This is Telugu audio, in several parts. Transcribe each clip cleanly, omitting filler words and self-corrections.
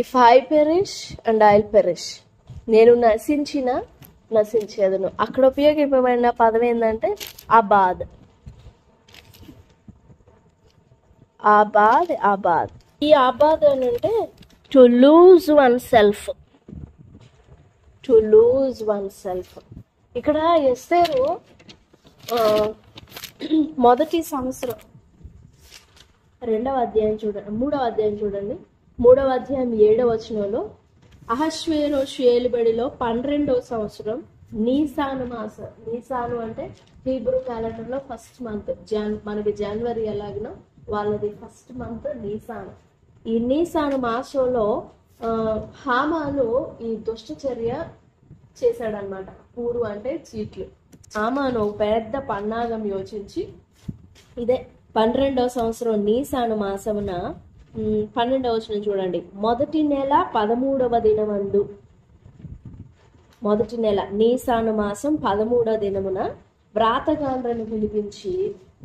If I perish and I'll perish, నేను నశించేదను. అక్కడ ఉపయోగింపబడిన పదం ఏంటంటే అబాద్. ఆబాద్. ఈ ఆబాద్ అని అంటే టు లూజ్ వన్ సెల్ఫ్. ఇక్కడ ఎస్తేరు మొదటి సంవత్సరం 2వ అధ్యాయం చూడండి, 3వ అధ్యాయం చూడండి. 3వ అధ్యాయం 7వ వచనంలో అహష్వేరోషు ఏలుబడిలో 12వ సంవత్సరం నీసాను మాసం. నీసాను అంటే హీబ్రూ క్యాలెండర్ లో ఫస్ట్ మంత్. మనకి జనవరి ఎలాగనో వాళ్ళది ఫస్ట్ మంత్ నీసాను. ఈ నీసాను మాసంలో హామాను ఈ దుష్టచర్య చేశాడనమాట. పూరు అంటే చీట్లు. హామాను పెద్ద పన్నాగం యోచించి ఇదే 12వ సంవత్సరం నీసాను మాసమున 12వ వచనం చూడండి. మొదటి నెల 13వ దినమందు, మొదటి నెల నీసాను మాసం 13వ దినమున వ్రాతగాండ్రను పిలిపించి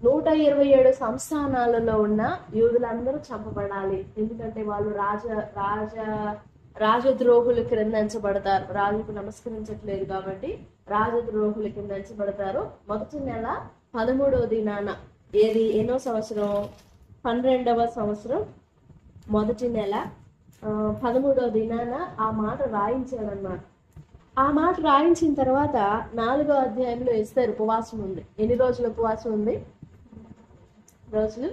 127 సంస్థానాలలో ఉన్న యూదులందరూ చంపబడాలి. ఎందుకంటే వాళ్ళు రాజద్రోహుల కింద ఎంచబడతారు. రాజుకు నమస్కరించట్లేదు కాబట్టి రాజద్రోహుల కింద ఎంచబడతారు. మొదటి నెల 13వ దినాన, ఏది ఎన్నో సంవత్సరం, 12వ సంవత్సరం మొదటి నెల 13వ దినాన ఆ మాట రాయించాడనమాట. ఆ మాట రాయించిన తర్వాత 4వ అధ్యాయంలో ఎస్తేరు ఉపవాసం ఉంది. ఎన్ని రోజులు ఉపవాసం ఉంది? 3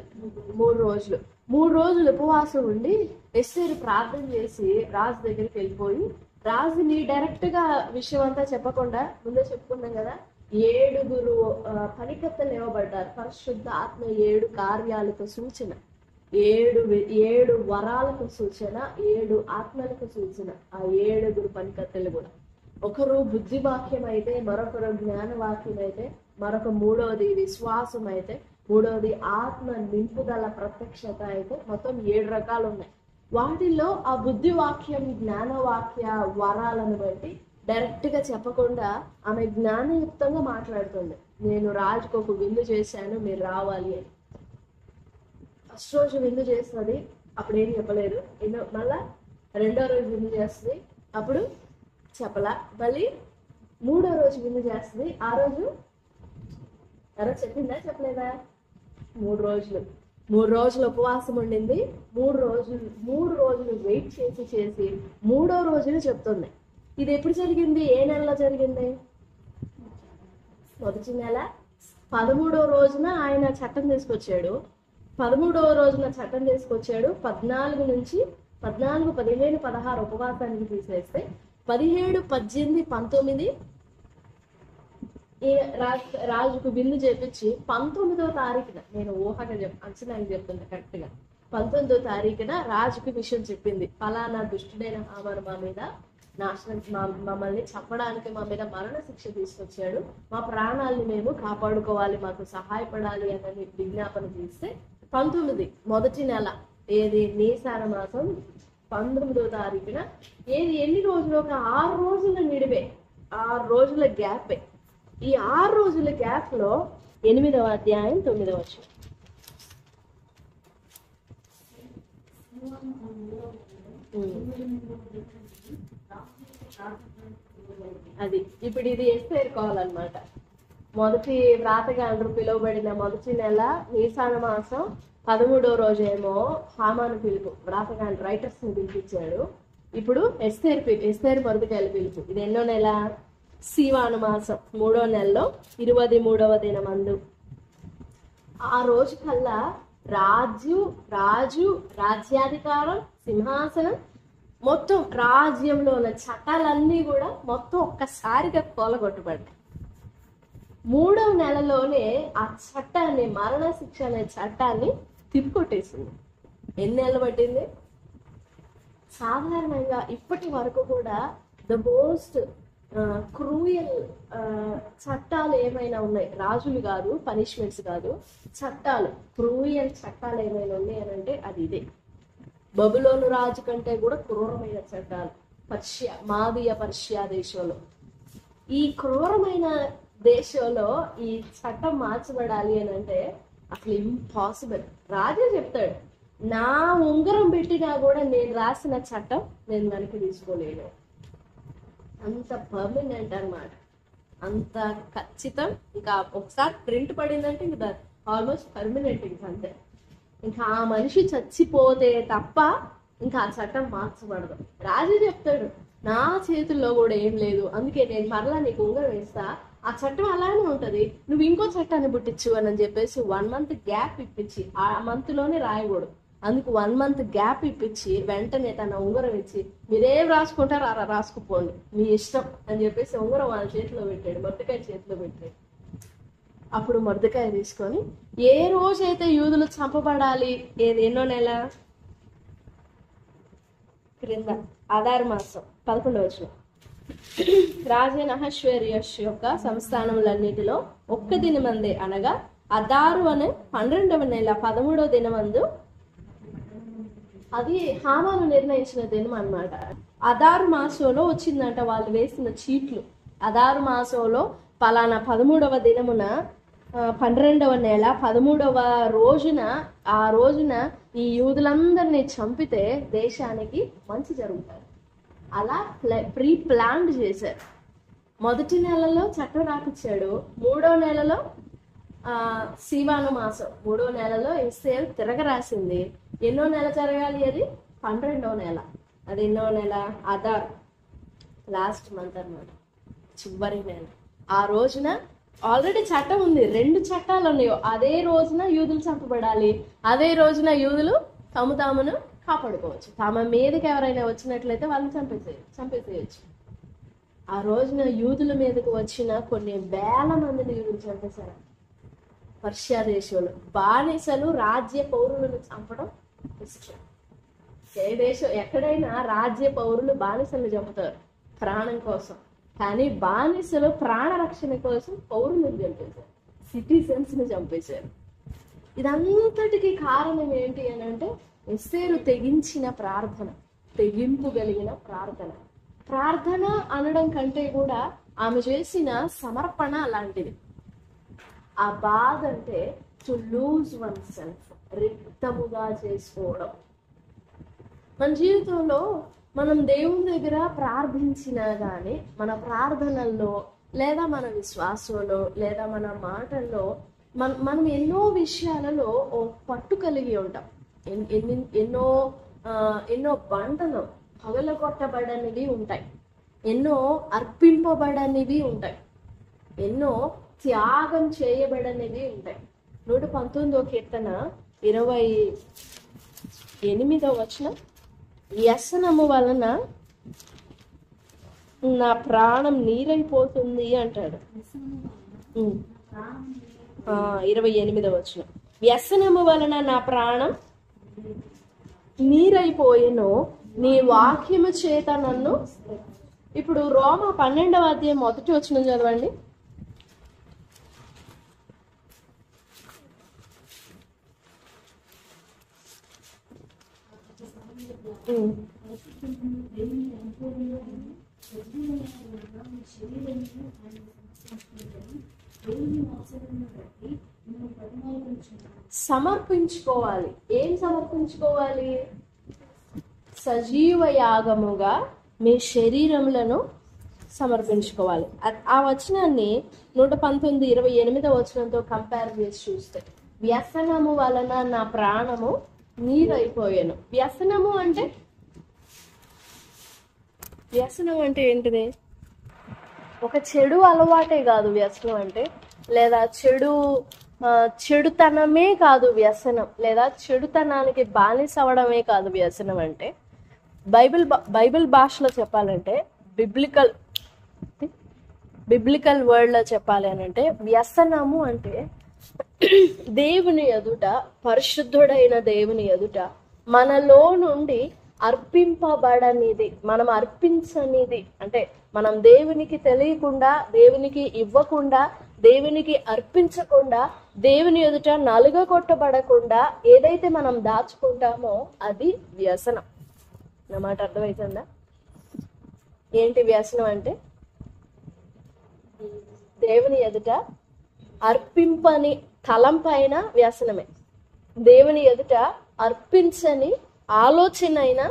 రోజులు. 3 రోజులు ఉపవాసం ఉండి ఎస్తేరు ప్రార్థన చేసి రాజు దగ్గరికి వెళ్ళిపోయి, రాజుని డైరెక్ట్ గా విషయం అంతా చెప్పకుండా, ముందే చెప్పుకున్నాం కదా, 7 పనికత్తలు ఇవ్వబడ్డారు. పరిశుద్ధ ఆత్మ 7 కార్యాలకు సూచన, 7 వరాలకు సూచన, 7 ఆత్మలకు సూచన. ఆ 7 పనికత్తెలు కూడా, ఒకరు బుద్ధి వాక్యం అయితే, మరొకరు జ్ఞాన వాక్యం అయితే, మరొక 3వది విశ్వాసం అయితే, 3వది ఆత్మ నింపుదల ప్రత్యక్షత అయితే, మొత్తం 7 రకాలు ఉన్నాయి. వాటిల్లో ఆ బుద్ధి వాక్యం, జ్ఞాన వాక్య వరాలను బట్టి డైరెక్ట్ గా చెప్పకుండా ఆమె జ్ఞానయుక్తంగా మాట్లాడుతుంది. నేను రాజుకు ఒక విందు చేశాను, మీరు రావాలి అని. ఫస్ట్ రోజు విందు చేస్తుంది, అప్పుడు ఏం చెప్పలేదు. మళ్ళా 2వ రోజు విందు చేస్తుంది, అప్పుడు చెప్పలా. మళ్ళీ 3వ రోజు విందు చేస్తుంది, ఆ రోజు చెప్పిందా చెప్పలేదా? 3 రోజులు 3 రోజులు ఉపవాసం ఉండింది. 3 రోజులు వెయిట్ చేసి 3వ రోజున చెప్తుంది. ఇది ఎప్పుడు జరిగింది? ఏ నెలలో జరిగింది? మొదటి నెల 13వ రోజున ఆయన చట్టం తీసుకొచ్చాడు. 13వ రోజున చట్టం తీసుకొచ్చాడు. 14 నుంచి 14, 15, 16 ఉపవాసానికి తీసేస్తే 17, 18, 19 రాజుకు విందు చేపించి 19వ తారీఖున, నేను ఊహగా అంచనాకి చెప్తున్నా కరెక్ట్ గా, 19వ తారీఖున రాజుకు విషయం చెప్పింది. ఫలానా దుష్టుడైన హామాను మా మీద మమ్మల్ని చంపడానికి, మా మీద మరణ శిక్ష తీసుకొచ్చాడు, మా ప్రాణాలను మేము కాపాడుకోవాలి, మాకు సహాయపడాలి అని విజ్ఞాపన చేస్తే 19 మొదటి నెల, ఏది నీసాన మాసం 19వ తారీఖున, ఏది ఎన్ని రోజులు? ఒక 6 రోజుల నిడివే, 6 రోజుల గ్యాపే. ఈ 6 రోజుల గ్యాప్ లో 8వ అధ్యాయం 9వ వచనం. అది ఇప్పుడు ఇది ఎస్తేరుకోవాలన్నమాట. మొదటి వ్రాతగాండ్రు పిలువబడిన మొదటి నెల నీసాన మాసం 13వ రోజు ఏమో హామాను పిలుపు, వ్రాతగాండ్రు రైటర్స్ ని పిలిపించాడు. ఇప్పుడు ఎస్తేరు మరుదుకాయలు పిలుపు. ఇది ఎన్నో నెల? సీవాను మాసం 3వ నెలలో 23వ దినమందు. ఆ రోజు కల్లా రాజు, రాజ్యాధికారం, సింహాసనం, మొత్తం రాజ్యంలో ఉన్న చట్టాలన్నీ కూడా మొత్తం ఒక్కసారిగా కొలగొట్టబడ్డాయి. 3వ నెలలోనే ఆ చట్టాన్ని, మరణ శిక్ష అనే చట్టాన్ని తిప్పికొట్టేసింది. ఎన్ని నెలలు పట్టింది? సాధారణంగా ఇప్పటి వరకు కూడా ద మోస్ట్ క్రూయల్ చట్టాలు ఏమైనా ఉన్నాయి, రాజులు కాదు, పనిష్మెంట్స్ కాదు, చట్టాలు, క్రూయల్ చట్టాలు ఏమైనా ఉన్నాయి అని అంటే అది ఇదే. బబులోను రాజు కంటే కూడా క్రూరమైన చట్టాలు మాదీయ పర్షియా దేశంలో. ఈ క్రూరమైన దేశంలో ఈ చట్టం మార్చబడాలి అని అంటే అసలు ఇంపాసిబుల్. రాజే చెప్తాడు, నా ఉంగరం పెట్టినా కూడా నేను రాసిన చట్టం నేను వెనక్కి తీసుకోలేను. అంత పర్మనెంట్ అన్నమాట, అంత ఖచ్చితం. ఇంకా ఒకసారి ప్రింట్ పడిందంటే ఇంకా ఆల్మోస్ట్ పర్మనెంట్. ఇంకా అంతే. ఇంకా ఆ మనిషి చచ్చిపోతే తప్ప ఇంకా ఆ చట్టం మార్చబడదు. రాజు చెప్తాడు, నా చేతుల్లో కూడా ఏం లేదు, అందుకే నేను మరలా నీకు ఉంగరం వేస్తా, ఆ చట్టం అలానే ఉంటది, నువ్వు ఇంకో చట్టాన్ని పుట్టించు అని చెప్పేసి 1 month గ్యాప్ ఇప్పించి, ఆ మంత్ లోనే రాయకూడదు, అందుకు 1 month గ్యాప్ ఇప్పించి వెంటనే తన ఉంగరం ఇచ్చి, మీరేం రాసుకుంటారో అలా రాసుకుపోండి, మీ ఇష్టం అని చెప్పేసి ఉంగరం వాళ్ళ చేతిలో పెట్టాడు, మొర్దెకాయ చేతిలో పెట్టాడు. అప్పుడు మొర్దెకాయ తీసుకొని, ఏ రోజైతే యూదులు చంపబడాలి, ఎన్నో నెల క్రింద ఆధార్ మాసం 11వ వచనం, రాజైన అహష్వేరోష్ యొక్క సంస్థానములన్నిటిలో ఒక్క దినమందే, అనగా అదారు అనే 12వ నెల 13వ దినమందు, అది హామాను నిర్ణయించిన దినం అన్నమాట. అదారు మాసంలో వచ్చిందంట వాళ్ళు వేసిన చీట్లు. అదారు మాసంలో పలానా 13వ దినమున 12వ నెల 13వ రోజున, ఆ రోజున ఈ యూదులందరినీ చంపితే దేశానికి మంచి జరుగుతుంది. అలా ప్రీ ప్లాన్డ్ చేశారు. మొదటి నెలలో చట్టం రాపిచ్చాడు, 3వ నెలలో సీవాను మాసం, 3వ నెలలో ఎస్తేరు తిరగరాసింది. ఎన్నో నెల జరగాలి అది? 12వ నెల. అది ఎన్నో నెల? అదార్, లాస్ట్ మంత్ అన్నమాట, చివరి నెల. ఆ రోజున ఆల్రెడీ చట్టం ఉంది, 2 చట్టాలు ఉన్నాయో, అదే రోజున యూదులు చంపబడాలి, అదే రోజున యూదులు తామును కాపాడుకోవచ్చు. తమ మీదకి ఎవరైనా వచ్చినట్లయితే వాళ్ళని చంపేసేయచ్చు. ఆ రోజున యూదుల మీదకి వచ్చిన కొన్ని వేల మందిని యూదులు చంపేశారు. పర్షియా దేశంలో బానిసలు రాజ్య పౌరులను చంపడం ఇష్టం. ఏ దేశం ఎక్కడైనా రాజ్య పౌరులు బానిసలను చంపుతారు ప్రాణం కోసం, కానీ బానిసలు ప్రాణ రక్షణ కోసం పౌరులను చంపేశారు, సిటిజన్స్ ని చంపేశారు. ఇదంతటికి కారణం ఏంటి అని అంటే ఎస్తేరు తెగించిన ప్రార్థన, తెగింపు కలిగిన ప్రార్థన. ప్రార్థన అనడం కంటే కూడా ఆమె చేసిన సమర్పణ అలాంటిది. ఆ బాధ అంటే టు లూజ్ వన్ సెల్ఫ్, రిక్తముగా చేసుకోవడం. మన జీవితంలో మనం దేవుని దగ్గర ప్రార్థించినా కానీ మన ప్రార్థనల్లో లేదా మన విశ్వాసంలో లేదా మన మాటల్లో మనం ఎన్నో విషయాలలో పట్టు కలిగి ఉంటాం. ఎన్నో బండలు పగలగొట్టబడనివి ఉంటాయి, ఎన్నో అర్పింపబడనివి ఉంటాయి, ఎన్నో త్యాగం చేయబడనివి ఉంటాయి. 119వ కీర్తన 28వ వచనం, వ్యసనము వలన నా ప్రాణం నీరైపోతుంది అంటాడు. 28వ వచనం, వ్యసనము వలన నా ప్రాణం నీరైపోయేను, నీ వాక్యము చేత నన్ను. ఇప్పుడు రోమ 12వ అధ్యాయం 1వ వచనం చదవండి. సమర్పించుకోవాలి. ఏం సమర్పించుకోవాలి? సజీవ యాగముగా మీ శరీరములను సమర్పించుకోవాలి. ఆ వచనాన్ని 119:28వ వచనంతో కంపేర్ చేసి చూస్తే, వ్యసనము వలన నా ప్రాణము నీరైపోయాను. వ్యసనం అంటే ఏంటిది? ఒక చెడు అలవాటే కాదు వ్యసనం అంటే, లేదా చెడుతనమే కాదు వ్యసనం, లేదా చెడుతనానికి బానిస అవడమే కాదు వ్యసనం అంటే. బైబిల్ భాషలో చెప్పాలంటే, బిబ్లికల్ వర్డ్ లో చెప్పాలి అని అంటే, వ్యసనము అంటే దేవుని ఎదుట, పరిశుద్ధుడైన దేవుని ఎదుట మనలో నుండి అర్పింపబడనిది, మనం అర్పించనిది, అంటే మనం దేవునికి తెలియకుండా, దేవునికి ఇవ్వకుండా, దేవునికి అర్పించకుండా, దేవుని ఎదుట నలుగగొట్టబడకుండా ఏదైతే మనం దాచుకుంటామో అది వ్యసనం. నా మాట అర్థమవుతుందా? ఏంటి వ్యసనం అంటే? దేవుని ఎదుట అర్పింపని తలంపైన వ్యసనమే. దేవుని ఎదుట అర్పించని ఆలోచన అయినా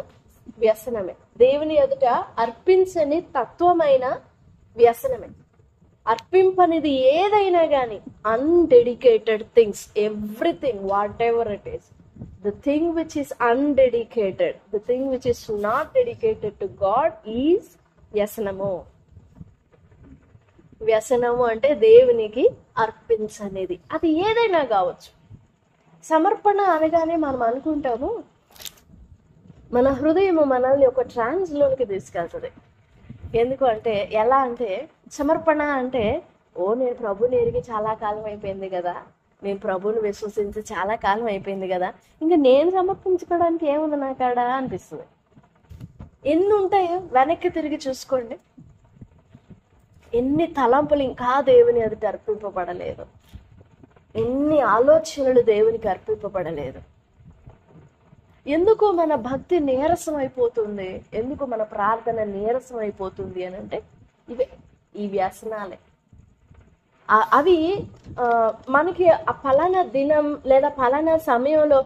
వ్యసనమే. దేవుని ఎదుట అర్పించని తత్వమైన వ్యసనమే. అర్పింపనిది ఏదైనా కానీ undedicated things, everything, whatever it is, the thing which is undedicated, the thing which is not dedicated to God is వ్యసనము. వ్యసనము అంటే దేవునికి అర్పించనేది, అది ఏదైనా కావచ్చు. సమర్పణ అనగానే మనం అనుకుంటాము మన హృదయం మనల్ని ఒక ట్రాన్స్లోనికి తీసుకెళ్తుంది. ఎందుకు అంటే, ఎలా అంటే, సమర్పణ అంటే నేను ప్రభుని ఎరిగి చాలా కాలం అయిపోయింది కదా, నేను ప్రభుని విశ్వసించి చాలా కాలం అయిపోయింది కదా, ఇంకా నేను సమర్పించుకోవడానికి ఏముంది నా కాడ అనిపిస్తుంది. ఎన్ని ఉంటాయో వెనక్కి తిరిగి చూసుకోండి. ఎన్ని తలంపులు ఇంకా దేవుని ఎదుట అర్పింపబడలేదు, ఎన్ని ఆలోచనలు దేవునికి అర్పింపబడలేదు. ఎందుకు మన భక్తి నీరసం అయిపోతుంది, ఎందుకు మన ప్రార్థన నీరసం అయిపోతుంది అని అంటే ఇవే, ఈ వ్యసనాలే. అవి మనకి ఆ ఫలానా దినం లేదా ఫలానా సమయంలో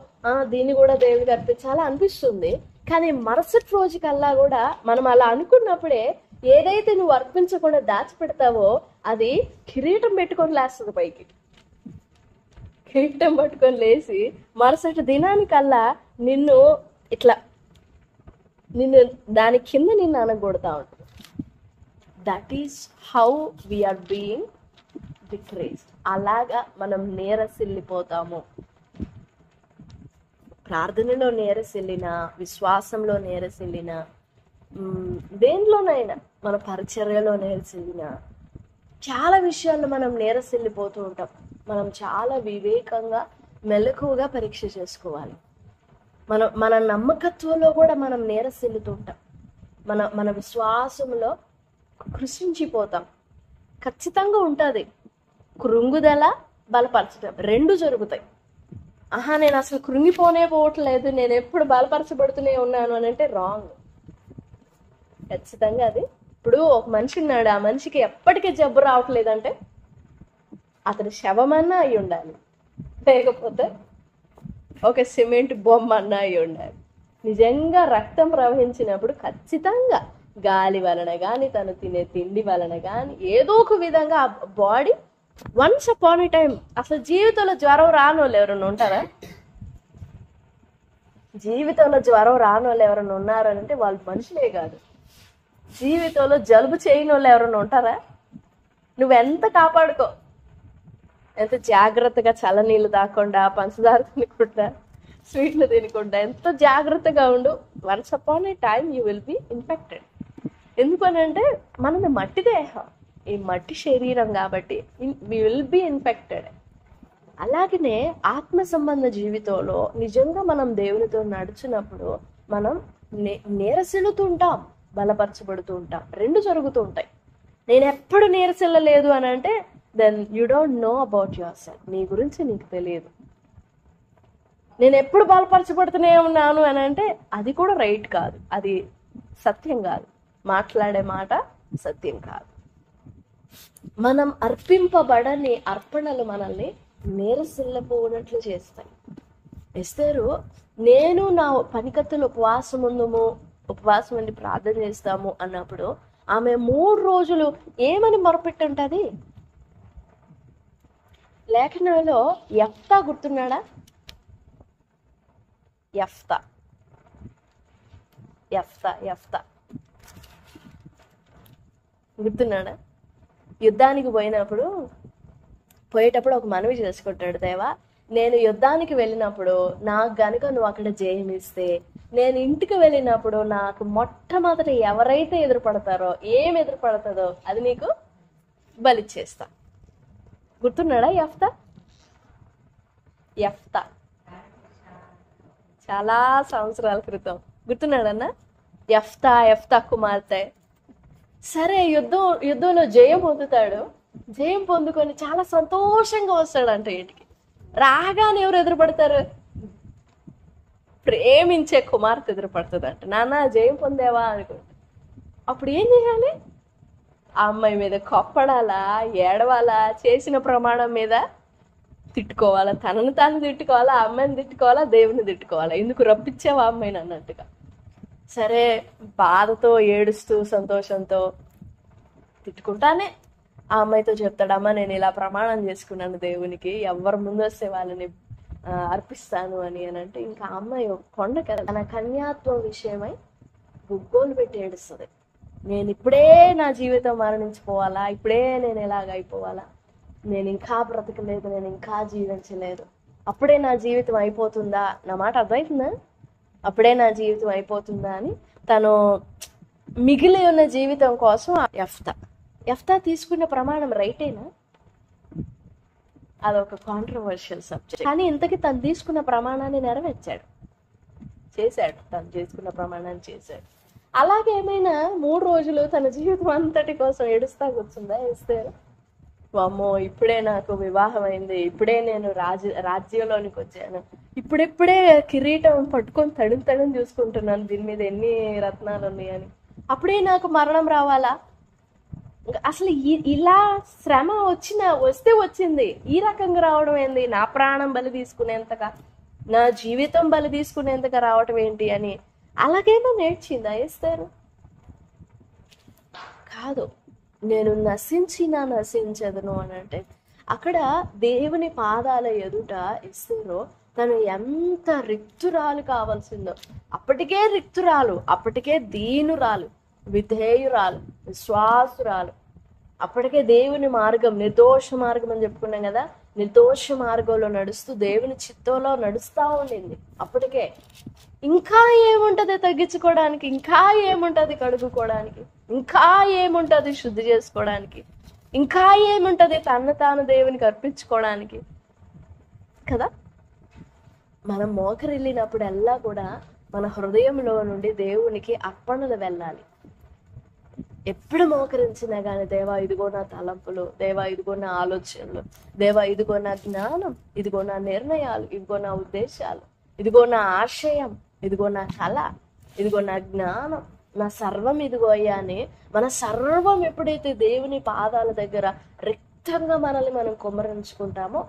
దీన్ని కూడా దేవుడికి అర్పించాలా అనిపిస్తుంది. కానీ మరుసటి రోజు కల్లా కూడా మనం అలా అనుకున్నప్పుడే ఏదైతే నువ్వు అర్పించకుండా దాచిపెడతావో అది కిరీటం పెట్టుకొని లేస్తుంది పైకి. కిరీటం పట్టుకొని లేచి మరుసటి దినానికల్లా నిన్ను దాని కింద నిన్ను అనగొడతా ఉంటుంది. That is how we are being decreased. అలాగా మనం నీరసిల్లిపోతాము. ప్రార్థనలో నీరసిల్లినా, విశ్వాసంలో నీరసిల్లినా, దేంట్లోనైనా మన పరిచర్యలో నీరసిల్లినా, చాలా విషయాల్లో మనం నీరసిల్లిపోతూ ఉంటాం. మనం చాలా వివేకంగా మెలకువగా పరీక్ష చేసుకోవాలి. మన నమ్మకత్వంలో కూడా మనం నీరసిల్లుతుంటాం. మన విశ్వాసంలో కృషించిపోతాం. ఖచ్చితంగా ఉంటుంది. కృంగుదల, బలపరచడం రెండు జరుగుతాయి. నేను అసలు కృంగిపోవట్లేదు, నేను ఎప్పుడు బలపరచబడుతూనే ఉన్నాను అని అంటే రాంగ్. ఖచ్చితంగా అది. ఇప్పుడు ఒక మనిషి ఉన్నాడు, ఆ మనిషికి ఎప్పటికీ జబ్బు రావట్లేదంటే అతని శవమన్నా అయి ఉండాలి, లేకపోతే ఒక సిమెంట్ బొమ్మ అన్నా అయి ఉండాలి. నిజంగా రక్తం ప్రవహించినప్పుడు ఖచ్చితంగా గాలి వలన కానీ, తను తినే తిండి వలన కానీ, ఏదో ఒక విధంగా ఆ బాడీ వన్స్ అపాన్ ఏ టైం. అసలు జీవితంలో జ్వరం రాని వాళ్ళు ఎవరైనా ఉంటారా? జీవితంలో జ్వరం రాని వాళ్ళు ఎవరైనా ఉన్నారు అని అంటే వాళ్ళు మనుషులే కాదు. జీవితంలో జలుబు చేయని వాళ్ళు ఎవరైనా ఉంటారా? నువ్వెంత కాపాడుకో, ఎంత జాగ్రత్తగా చల్లనీళ్ళు తాకుండా, పంచదార తినకుండా, స్వీట్లు తినకుండా ఎంత జాగ్రత్తగా ఉండు, once upon A time you will be infected. ఎందుకనంటే మనది మట్టి దేహం, ఈ మట్టి శరీరం కాబట్టి వి విల్ బి ఇన్ఫెక్టెడ్. అలాగనే ఆత్మ సంబంధ జీవితంలో నిజంగా మనం దేవునితో నడిచినప్పుడు మనం నీరసిల్లుతుంటాం, బలపరచబడుతూ ఉంటాం. రెండు జరుగుతూ ఉంటాయి. నేను ఎప్పుడు నీరసిల్లలేదు అని అంటే then you don't know about yourself. నీ గురించి నీకు తెలియదు. నేను ఎప్పుడు బలపరచబడుతూనే ఉన్నాను అని అంటే అది కూడా రైట్ కాదు, అది సత్యం కాదు, మాట్లాడే మాట సత్యం కాదు. మనం అర్పింపబడని అర్పణలు మనల్ని నీరసిల్లపోనట్లు చేస్తాయి. ఎస్తేరు, నేను నా పనికత్తులు ఉపవాసం ఉండి ప్రార్థన చేస్తాము అన్నప్పుడు ఆమె 3 రోజులు ఏమని మొరపెట్టుంటది? లేఖనంలో యెఫ్తా గుర్తున్నాడా? యెఫ్తా గుర్తున్నాడా? యుద్ధానికి పోయేటప్పుడు ఒక మనవి చేసుకుంటాడు, దేవా నేను యుద్ధానికి వెళ్ళినప్పుడు నాకు గనుక నువ్వు అక్కడ జయమిస్తే, నేను ఇంటికి వెళ్ళినప్పుడు నాకు మొట్టమొదటి ఎవరైతే ఎదురుపడతారో, ఏం ఎదురుపడుతుందో అది నీకు బలిచ్చేస్తా. గుర్తున్నాడా యెఫ్తా? చాలా సంవత్సరాల క్రితం. గుర్తున్నాడన్నా? యెఫ్తా కుమార్తె. సరే, యుద్ధంలో జయం పొందుతాడు. జయం పొందుకొని చాలా సంతోషంగా వస్తాడంట ఇంటికి. రాగానే ఎవరు ఎదురుపడతారు? ప్రేమించే కుమార్తె ఎదురుపడుతుందంట. నాన్న జయం పొందేవా అనుకుంటా. అప్పుడు ఏం చేయాలి? ఆ అమ్మాయి మీద కొప్పడాలా, ఏడవాలా, చేసిన ప్రమాణం మీద తిట్టుకోవాలా, తనను తాను తిట్టుకోవాలా, ఆ అమ్మాయిని తిట్టుకోవాలా, దేవుని తిట్టుకోవాలా, ఎందుకు రప్పించావా అమ్మాయిని అన్నట్టుగా. సరే, బాధతో ఏడుస్తూ సంతోషంతో తిట్టుకుంటానే ఆ అమ్మాయితో చెప్తాడు, అమ్మ నేను ఇలా ప్రమాణం చేసుకున్నాను దేవునికి, ఎవరు ముందు వస్తే వాళ్ళని అర్పిస్తాను అని అంటే, ఇంకా ఆ అమ్మాయి కొండకెళ్ళ తన కన్యాత్వం విషయమై గుగ్గోలు పెట్టి ఏడుస్తుంది. నేను ఇప్పుడే నా జీవితం మరణించిపోవాలా, ఇప్పుడే నేను ఎలాగ అయిపోవాలా, నేను ఇంకా బ్రతకలేదు, నేను ఇంకా జీవించలేదు, అప్పుడే నా జీవితం అయిపోతుందా, నా మాట అర్థమవుతుందా, అప్పుడే నా జీవితం అయిపోతుందా అని తను మిగిలి ఉన్న జీవితం కోసం యెఫ్తా తీసుకున్న ప్రమాణం రైటేనా? అదొక కాంట్రవర్షియల్ సబ్జెక్ట్. కానీ ఇంతకీ తను తీసుకున్న ప్రమాణాన్ని నెరవేర్చాడు, చేశాడు, తను చేసుకున్న ప్రమాణాన్ని చేశాడు. అలాగేమైనా 3 రోజులు తన జీవితం అంతటి కోసం ఏడుస్తా కూర్చుందా ఎస్తేరు? అమ్మో ఇప్పుడే నాకు వివాహం అయింది, ఇప్పుడే నేను రాజ్యంలోనికి వచ్చాను, ఇప్పుడే కిరీటం పట్టుకొని తడిని చూసుకుంటున్నాను, దీని మీద ఎన్ని రత్నాలు ఉన్నాయని, అప్పుడే నాకు మరణం రావాలా? అసలు ఇలా శ్రమ వస్తే వచ్చింది, ఈ రకంగా రావడం ఏంది, నా ప్రాణం బలి తీసుకునేంతగా, నా జీవితం బలి తీసుకునేంతగా రావటం ఏంటి అని అలాగేమో నేర్చిందా ఎస్తేరు? కాదు. నేను నశించదును అని అంటే అక్కడ దేవుని పాదాల ఎదుట ఎస్తేరు తను ఎంత రిక్తురాలు కావాల్సిందో, అప్పటికే రిక్తురాలు, అప్పటికే దీనురాలు, విధేయురాలు, విశ్వాసురాలు, అప్పటికే దేవుని మార్గం, నిర్దోష మార్గం అని చెప్పుకున్నాం కదా, నిర్దోష మార్గంలో నడుస్తూ దేవుని చిత్తంలో నడుస్తూ ఉండింది. అప్పటికే ఇంకా ఏముంటది తగ్గించుకోవడానికి, ఇంకా ఏముంటది కడుగుకోవడానికి, ఇంకా ఏముంటది శుద్ధి చేసుకోవడానికి, ఇంకా ఏముంటది తాను దేవునికి అర్పించుకోవడానికి కదా. మనం మోకరిల్లినప్పుడల్లా కూడా మన హృదయంలో నుండి దేవునికి అర్పణలు వెళ్ళాలి. ఎప్పుడు మోకరించినా కానీ, దేవా ఇదిగో నా తలంపులు, దేవా ఇదిగో నా ఆలోచనలు, దేవా ఇదిగో నా జ్ఞానం, ఇదిగో నా నిర్ణయాలు, ఇదిగో నా ఉద్దేశాలు, ఇదిగో నా ఆశయం, ఇదిగో నా కళ, ఇదిగో నా జ్ఞానం, నా సర్వం ఇదిగో అయ్యా అని మన సర్వం ఎప్పుడైతే దేవుని పాదాల దగ్గర రిక్తంగా మనల్ని మనం కుమ్మరించుకుంటామో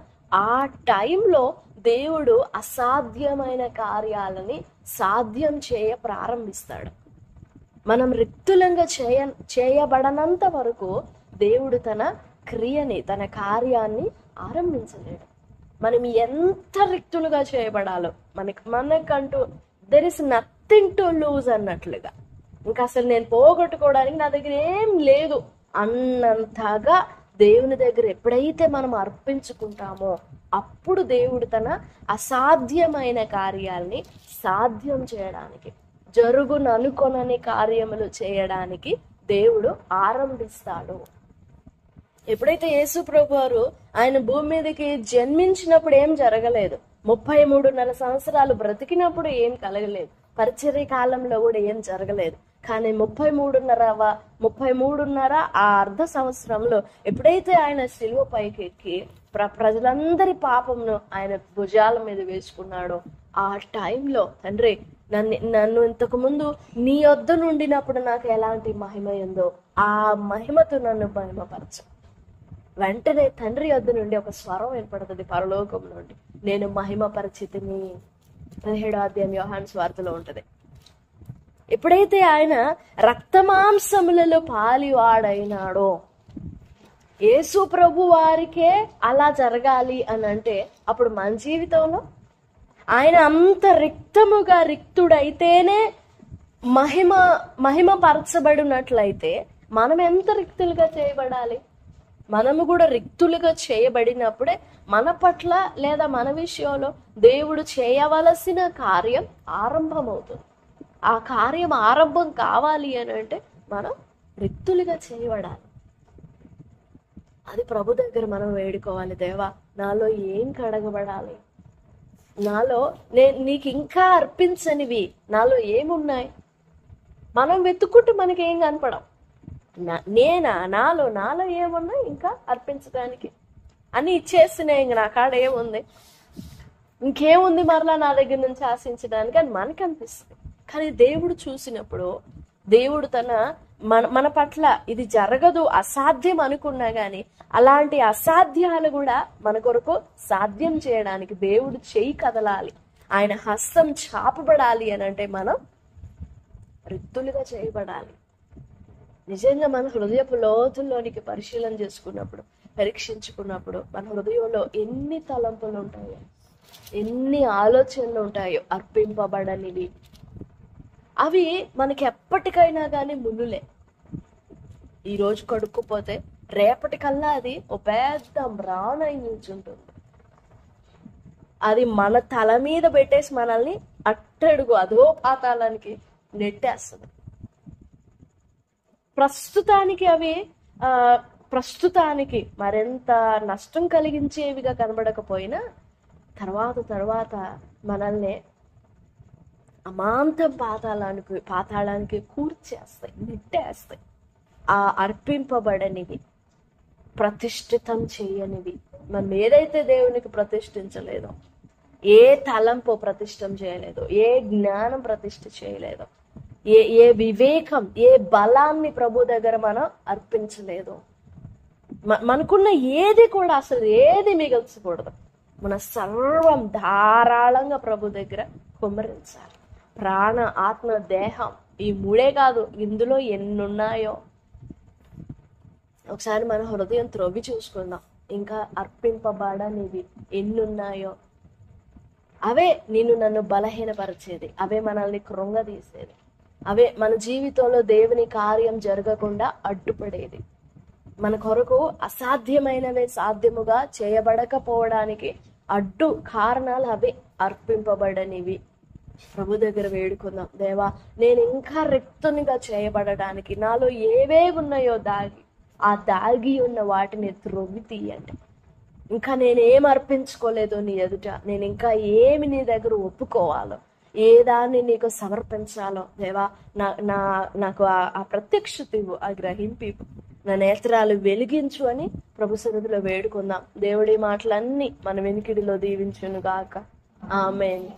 ఆ టైంలో దేవుడు అసాధ్యమైన కార్యాలని సాధ్యం ప్రారంభిస్తాడు. మనం రిక్తులంగా చేయబడనంత వరకు దేవుడు తన క్రియని, తన కార్యాన్ని ఆరంభించలేడు. మనం ఎంత రిక్తులుగా చేయబడాలో మనకంటూ there is nothing to lose అన్నట్లుగా, ఇంకా అసలు నేను పోగొట్టుకోవడానికి నా దగ్గర ఏం లేదు అన్నంతగా దేవుని దగ్గర ఎప్పుడైతే మనం అర్పించుకుంటామో అప్పుడు దేవుడు తన అసాధ్యమైన కార్యాల్ని సాధ్యం చేయడానికి, జరుగుననుకొనని కార్యములు చేయడానికి దేవుడు ఆరంభిస్తాడు. ఎప్పుడైతే యేసు ప్రభు వారు ఆయన భూమి మీదకి జన్మించినప్పుడు ఏం జరగలేదు, 33.5 సంవత్సరాలు బ్రతికినప్పుడు ఏం కలగలేదు, పరిచర్య కాలంలో కూడా ఏం జరగలేదు. కానీ 33.5 ఆ అర్ధ సంవత్సరంలో ఎప్పుడైతే ఆయన శిలువ పైకి ఎక్కి ప్రజలందరి పాపంను ఆయన భుజాల మీద వేసుకున్నాడో ఆ టైంలో తండ్రి నన్ను ఇంతకు ముందు నీ వద్ద నుండినప్పుడు నాకు ఎలాంటి మహిమ ఉందో ఆ మహిమతో నన్ను మహిమపరచు. వెంటనే తండ్రి వద్ద నుండి ఒక స్వరం ఏర్పడుతుంది పరలోకం నుండి, నేను మహిమ పరిచితిని. 17వ అధ్యాయం యోహాను సువార్తలో ఉంటది. ఎప్పుడైతే ఆయన రక్తమాంసములలో పాలివాడైనాడో, యేసు ప్రభు వారికే అలా జరగాలి అని అంటే అప్పుడు మన జీవితంలో ఆయన అంత రిక్తుడైతేనే మహిమ పరచబడినట్లయితే మనం ఎంత రిక్తులుగా చేయబడాలి? మనము కూడా రిక్తులుగా చేయబడినప్పుడే మన పట్ల లేదా మన విషయంలో దేవుడు చేయవలసిన కార్యం ఆరంభమవుతుంది. ఆ కార్యం ఆరంభం కావాలి అని అంటే మనం రిక్తులుగా చేయబడాలి. అది ప్రభు దగ్గర మనం వేడుకోవాలి. దేవా నాలో ఏం కడగబడాలి, నాలో నీకు ఇంకా అర్పించనివి నాలో ఏమున్నాయి? మనం వెతుక్కుంటూ మనకి ఏం కనపడం. నాలో ఏమున్నాయి ఇంకా అర్పించడానికి అని ఇచ్చేస్తున్నాయి. ఇంక నా కాడ ఏముంది, ఇంకేముంది మరలా నా దగ్గర నుంచి ఆశించడానికి అని మనకు అనిపిస్తుంది. కానీ దేవుడు చూసినప్పుడు దేవుడు మన పట్ల ఇది జరగదు, అసాధ్యం అనుకున్నా గాని అలాంటి అసాధ్యాలు కూడా మన కొరకు సాధ్యం చేయడానికి దేవుడు చెయ్యి కదలాలి, ఆయన హస్తం చాపబడాలి అని అంటే మనం రిత్తులుగా చేయబడాలి. నిజంగా మన హృదయపు లోతుల్లోనికి పరిశీలన చేసుకున్నప్పుడు, పరీక్షించుకున్నప్పుడు మన హృదయంలో ఎన్ని తలంపులు ఉంటాయో, ఎన్ని ఆలోచనలు ఉంటాయో అర్పింపబడనివి, అవి మనకి ఎప్పటికైనా కానీ ముళ్ళులే. ఈరోజు కడుక్కుపోతే రేపటికల్లా అది ఒక పెద్ద మ్రానై నిల్చుంటుంది. అది మన తల మీద పెట్టేసి మనల్ని అట్టడుగు అదో పాతాళానికి నెట్టేస్తుంది. ప్రస్తుతానికి మరింత నష్టం కలిగించేవిగా కనబడకపోయినా తర్వాత మనల్ని అమాంతం పాతాళానికి కూర్చేస్తాయి, నెట్టేస్తాయి. ఆ అర్పింపబడనివి, ప్రతిష్ఠితం చేయనివి, మనం ఏదైతే దేవునికి ప్రతిష్ఠించలేదో, ఏ తలంపు ప్రతిష్టం చేయలేదో, ఏ జ్ఞానం ప్రతిష్ఠ చేయలేదో, ఏ వివేకం, ఏ బలాన్ని ప్రభు దగ్గర మనం అర్పించలేదు, మనకున్న ఏది కూడా అసలు ఏది మిగల్చకూడదు. మన సర్వం ధారాళంగా ప్రభు దగ్గర కుమ్మరించాలి. ప్రాణ, ఆత్మ, దేహం, ఈ మూడే కాదు, ఇందులో ఎన్నున్నాయో ఒకసారి మన హృదయం త్రవ్వి చూసుకుందాం. ఇంకా అర్పింపబడనివి ఎన్నున్నాయో. అవే నన్ను బలహీనపరిచేది, అవే మనల్ని కృంగదీసేది, అవే మన జీవితంలో దేవుని కార్యం జరగకుండా అడ్డుపడేది. మన కొరకు అసాధ్యమైనవే సాధ్యముగా చేయబడకపోవడానికి అడ్డు కారణాలు అవే అర్పింపబడనివి. ప్రభు దగ్గర వేడుకుందాం, దేవా నేను ఇంకా రిక్తునిగా చేయబడడానికి నాలో ఏవే ఉన్నాయో దాగి ఉన్న వాటిని త్రొవ్వి తీయండి. ఇంకా నేనేం అర్పించుకోలేదో నీ ఎదుట, నేను ఇంకా ఏమి నీ దగ్గర ఒప్పుకోవాలో, ఏ దాన్ని నీకు సమర్పించాలో దేవా నాకు ఆ ప్రత్యక్షత ఇవ్వు, ఆ గ్రహింపు, నా నేత్రాలు వెలిగించు అని ప్రభు సన్నిధిలో వేడుకుందాం. దేవుడి మాటలన్నీ మన వెనుకిడిలో దీవించును గాక. ఆమేన్.